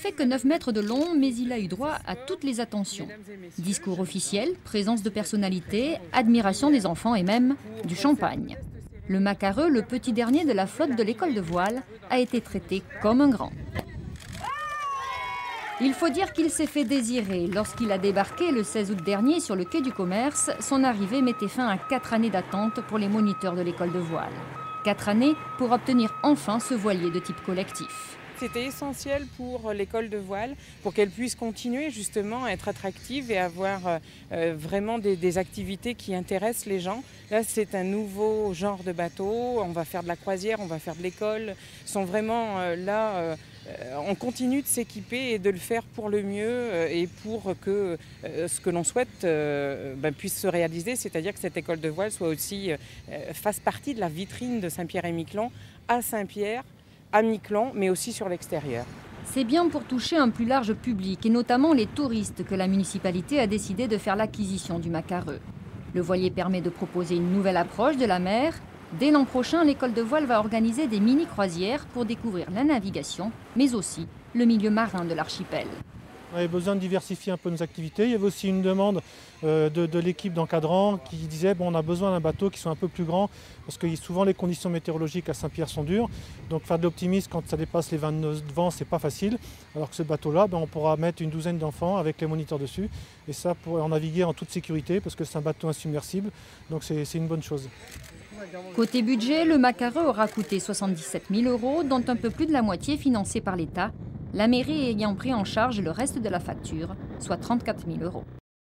fait que 9 mètres de long, mais il a eu droit à toutes les attentions. Discours officiel, présence de personnalités, admiration des enfants et même du champagne. Le macareux, le petit dernier de la flotte de l'école de voile, a été traité comme un grand. Il faut dire qu'il s'est fait désirer. Lorsqu'il a débarqué le 16 août dernier sur le quai du commerce, son arrivée mettait fin à 4 années d'attente pour les moniteurs de l'école de voile. 4 années pour obtenir enfin ce voilier de type collectif. C'était essentiel pour l'école de voile, pour qu'elle puisse continuer justement à être attractive et avoir vraiment des activités qui intéressent les gens. Là, c'est un nouveau genre de bateau. On va faire de la croisière, on va faire de l'école. Ils sont vraiment là. On continue de s'équiper et de le faire pour le mieux et pour que ce que l'on souhaite puisse se réaliser, c'est-à-dire que cette école de voile soit aussi, fasse partie de la vitrine de Saint-Pierre-et-Miquelon à Saint-Pierre, à Miquelon, mais aussi sur l'extérieur. C'est bien pour toucher un plus large public, et notamment les touristes, que la municipalité a décidé de faire l'acquisition du macareux. Le voilier permet de proposer une nouvelle approche de la mer. Dès l'an prochain, l'école de voile va organiser des mini-croisières pour découvrir la navigation, mais aussi le milieu marin de l'archipel. On avait besoin de diversifier un peu nos activités. Il y avait aussi une demande de l'équipe d'encadrants qui disait bon, on a besoin d'un bateau qui soit un peu plus grand parce que souvent les conditions météorologiques à Saint-Pierre sont dures. Donc faire de l'optimisme quand ça dépasse les 20 nœuds de vent, c'est pas facile. Alors que ce bateau-là, on pourra mettre une douzaine d'enfants avec les moniteurs dessus et ça pour en naviguer en toute sécurité parce que c'est un bateau insubmersible. Donc c'est une bonne chose. Côté budget, le macareux aura coûté 77 000 €, dont un peu plus de la moitié financé par l'État, la mairie ayant pris en charge le reste de la facture, soit 34 000 €.